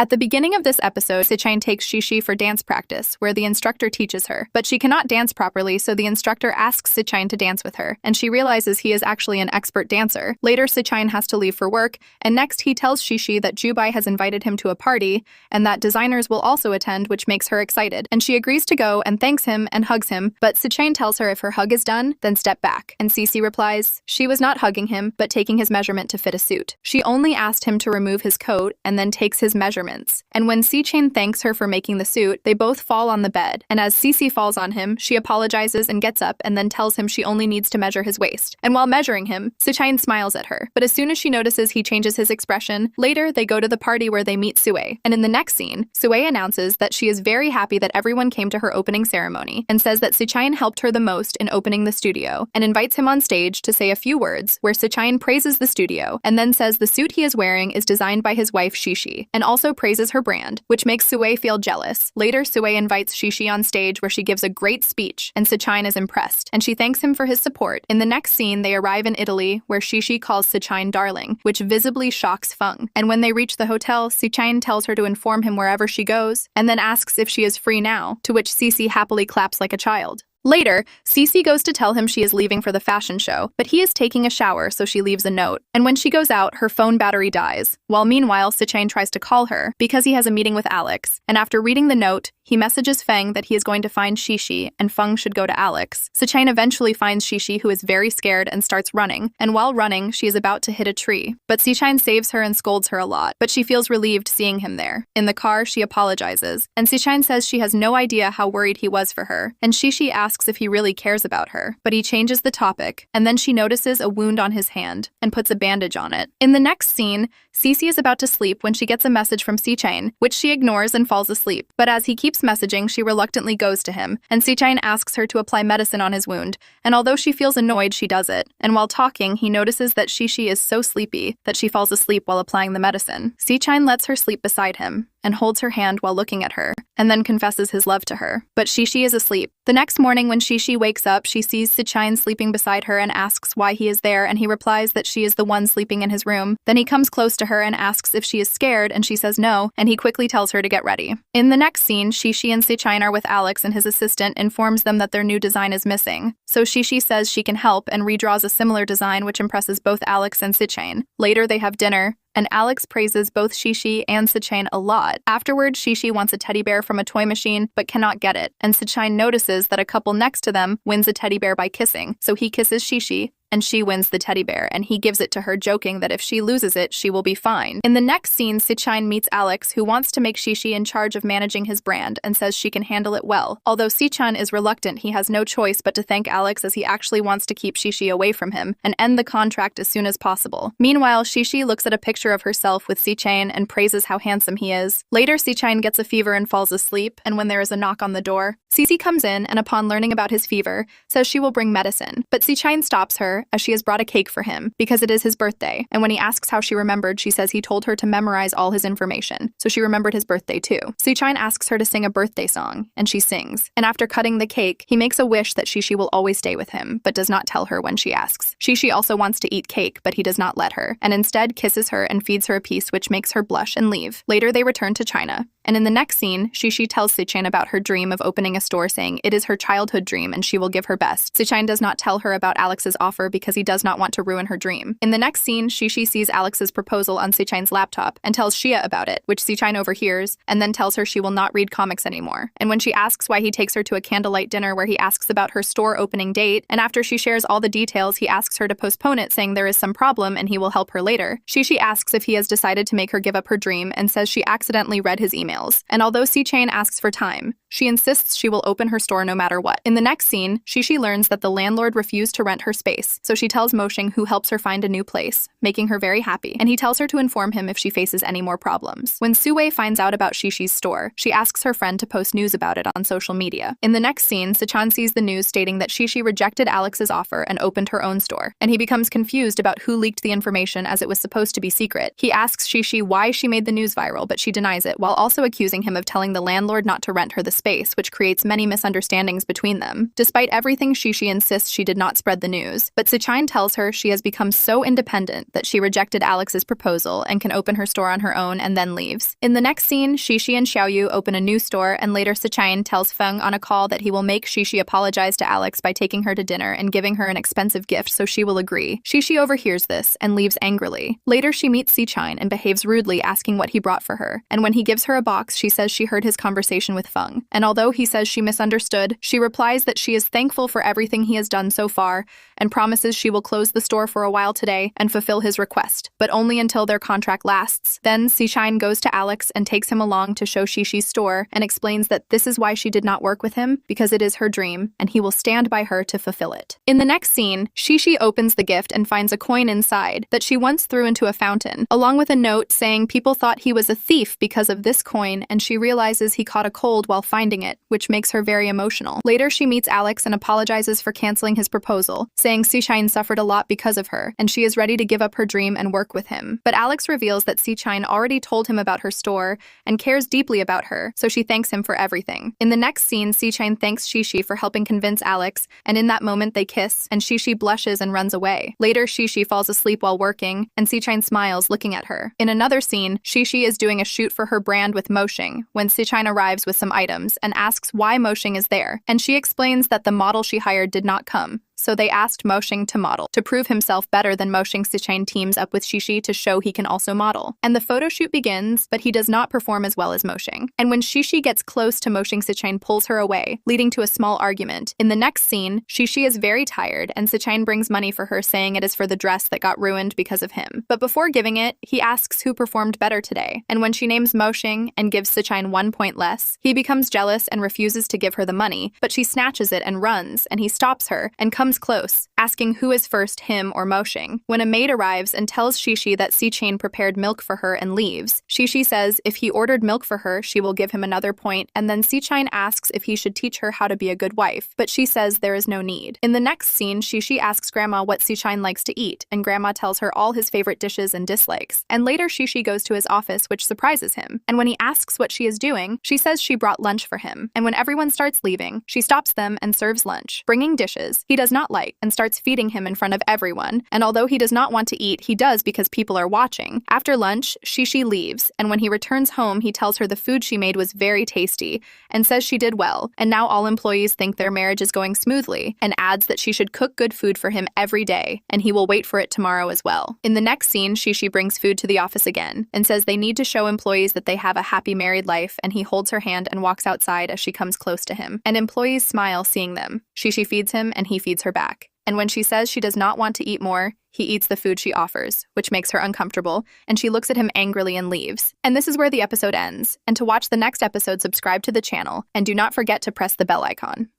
At the beginning of this episode, Sichain takes Shishi for dance practice, where the instructor teaches her. But she cannot dance properly, so the instructor asks Sichain to dance with her, and she realizes he is actually an expert dancer. Later, Sichain has to leave for work, and next he tells Shishi that Jubai has invited him to a party, and that designers will also attend, which makes her excited. And she agrees to go and thanks him and hugs him, but Sichain tells her if her hug is done, then step back. And Cece replies, she was not hugging him, but taking his measurement to fit a suit. She only asked him to remove his coat and then takes his measurements. And when Sichain thanks her for making the suit, they both fall on the bed. And as Cece falls on him, she apologizes and gets up and then tells him she only needs to measure his waist. And while measuring him, Sichain smiles at her. But as soon as she notices he changes his expression, later they go to the party where they meet Sue. And in the next scene, Sue announces that she is very happy that everyone came to her opening ceremony and says that Sichain helped her the most in opening the studio and invites him on stage to say a few words where Sichain praises the studio and then says the suit he is wearing is designed by his wife Shishi and also praises her brand, which makes Sue feel jealous. Later, Sue invites Shishi on stage where she gives a great speech and Sichain is impressed and she thanks him for his support. In the next scene, they arrive in Italy where Shishi calls Sichain darling, which visibly shocks Feng. And when they reach the hotel, Sichain tells her to inform him wherever she goes and then asks if she is free now, to which Cece happily claps like a child. Later, Cece goes to tell him she is leaving for the fashion show, but he is taking a shower, so she leaves a note. And when she goes out, her phone battery dies, while meanwhile, Sichain tries to call her because he has a meeting with Alex. And after reading the note, he messages Feng that he is going to find Shishi and Feng should go to Alex. Sichain eventually finds Shishi, who is very scared and starts running. And while running, she is about to hit a tree. But Sichain saves her and scolds her a lot, but she feels relieved seeing him there. In the car, she apologizes, and Sichain says she has no idea how worried he was for her. And Shishi asks if he really cares about her, but he changes the topic, and then she notices a wound on his hand and puts a bandage on it. In the next scene, Cece is about to sleep when she gets a message from Sichain, which she ignores and falls asleep. But as he keeps messaging, she reluctantly goes to him, and Sichain asks her to apply medicine on his wound, and although she feels annoyed, she does it. And while talking, he notices that Shishi is so sleepy that she falls asleep while applying the medicine. Sichain lets her sleep beside him and holds her hand while looking at her, and then confesses his love to her. But Shishi is asleep. The next morning when Shishi wakes up, she sees Sichain sleeping beside her and asks why he is there, and he replies that she is the one sleeping in his room. Then he comes close to her and asks if she is scared, and she says no, and he quickly tells her to get ready. In the next scene, Shishi and Sichain are with Alex, and his assistant informs them that their new design is missing. So Shishi says she can help and redraws a similar design which impresses both Alex and Sichain. Later they have dinner, and Alex praises both Shishi and Sichain a lot. Afterwards, Shishi wants a teddy bear from a toy machine, but cannot get it, and Sichain notices that a couple next to them wins a teddy bear by kissing, so he kisses Shishi, and she wins the teddy bear, and he gives it to her, joking that if she loses it, she will be fine. In the next scene, Sichain meets Alex, who wants to make Shishi in charge of managing his brand and says she can handle it well. Although Sichain is reluctant, he has no choice but to thank Alex as he actually wants to keep Shishi away from him and end the contract as soon as possible. Meanwhile, Shishi looks at a picture of herself with Sichain and praises how handsome he is. Later, Sichain gets a fever and falls asleep, and when there is a knock on the door, Cece comes in and upon learning about his fever, says she will bring medicine. But Sichain stops her as she has brought a cake for him because it is his birthday, and when he asks how she remembered, she says he told her to memorize all his information, so she remembered his birthday too. Sichain asks her to sing a birthday song, and she sings. And after cutting the cake, he makes a wish that Shishi will always stay with him, but does not tell her when she asks. Shishi also wants to eat cake, but he does not let her, and instead kisses her and feeds her a piece which makes her blush and leave. Later they return to China, and in the next scene, Shishi tells Sichain about her dream of opening a store, saying it is her childhood dream and she will give her best. Sichain does not tell her about Alex's offer because he does not want to ruin her dream. In the next scene, Shishi sees Alex's proposal on Sichain's laptop and tells Shia about it, which Sichain overhears, and then tells her she will not read comics anymore. And when she asks why he takes her to a candlelight dinner where he asks about her store opening date, and after she shares all the details, he asks her to postpone it, saying there is some problem and he will help her later. Shishi asks if he has decided to make her give up her dream and says she accidentally read his emails. And although Sichain asks for time, she insists she will open her store no matter what. In the next scene, Shishi learns that the landlord refused to rent her space, so she tells Moshing, who helps her find a new place, making her very happy, and he tells her to inform him if she faces any more problems. When Sue finds out about Shishi's store, she asks her friend to post news about it on social media. In the next scene, Sichain sees the news stating that Shishi rejected Alex's offer and opened her own store, and he becomes confused about who leaked the information as it was supposed to be secret. He asks Shishi why she made the news viral, but she denies it, while also accusing him of telling the landlord not to rent her the space, which creates many misunderstandings between them. Despite everything, Shishi insists she did not spread the news, but Sichain tells her she has become so independent that she rejected Alex's proposal and can open her store on her own and then leaves. In the next scene, Shishi and Xiaoyu open a new store, and later Sichain tells Feng on a call that he will make Shishi apologize to Alex by taking her to dinner and giving her an expensive gift so she will agree. Shishi overhears this and leaves angrily. Later, she meets Sichain and behaves rudely, asking what he brought for her, and when he gives her a box, she says she heard his conversation with Feng. And although he says she misunderstood, she replies that she is thankful for everything he has done so far and promises she will close the store for a while today and fulfill his request, but only until their contract lasts. Then Sichain goes to Alex and takes him along to show Shishi's store and explains that this is why she did not work with him, because it is her dream and he will stand by her to fulfill it. In the next scene, Shishi opens the gift and finds a coin inside that she once threw into a fountain, along with a note saying people thought he was a thief because of this coin, and she realizes he caught a cold while finding it, which makes her very emotional. Later, she meets Alex and apologizes for canceling his proposal, saying Sichain suffered a lot because of her, and she is ready to give up her dream and work with him. But Alex reveals that Sichain already told him about her store and cares deeply about her, so she thanks him for everything. In the next scene, Sichain thanks Shishi for helping convince Alex, and in that moment they kiss, and Shishi blushes and runs away. Later, Shishi falls asleep while working, and Sichain smiles looking at her. In another scene, Shishi is doing a shoot for her brand with Moshing when Sichain arrives with some items and asks why Moshing is there, and she explains that the model she hired did not come. So they asked Moshing to model. To prove himself better than Moshing, Sichain teams up with Shishi to show he can also model. And the photo shoot begins, but he does not perform as well as Moshing. And when Shishi gets close to Moshing, Sichain pulls her away, leading to a small argument. In the next scene, Shishi is very tired, and Sichain brings money for her, saying it is for the dress that got ruined because of him. But before giving it, he asks who performed better today. And when she names Moshing and gives Sichain 1 point less, he becomes jealous and refuses to give her the money, but she snatches it and runs, and he stops her and comes close, asking who is first, him or Moshing. When a maid arrives and tells Shishi that Sichain prepared milk for her and leaves, Shishi says if he ordered milk for her, she will give him another point, and then Sichain asks if he should teach her how to be a good wife, but she says there is no need. In the next scene, Shishi asks Grandma what Sichain likes to eat, and Grandma tells her all his favorite dishes and dislikes. And later, Shishi goes to his office, which surprises him, and when he asks what she is doing, she says she brought lunch for him. And when everyone starts leaving, she stops them and serves lunch, bringing dishes he does not like, and starts feeding him in front of everyone. And although he does not want to eat, he does because people are watching. After lunch, Shishi leaves, and when he returns home, he tells her the food she made was very tasty, and says she did well, and now all employees think their marriage is going smoothly, and adds that she should cook good food for him every day, and he will wait for it tomorrow as well. In the next scene, Shishi brings food to the office again, and says they need to show employees that they have a happy married life, and he holds her hand and walks outside as she comes close to him. And employees smile seeing them. Shishi feeds him, and he feeds her back. And when she says she does not want to eat more, he eats the food she offers, which makes her uncomfortable, and she looks at him angrily and leaves. And this is where the episode ends. And to watch the next episode, subscribe to the channel, and do not forget to press the bell icon.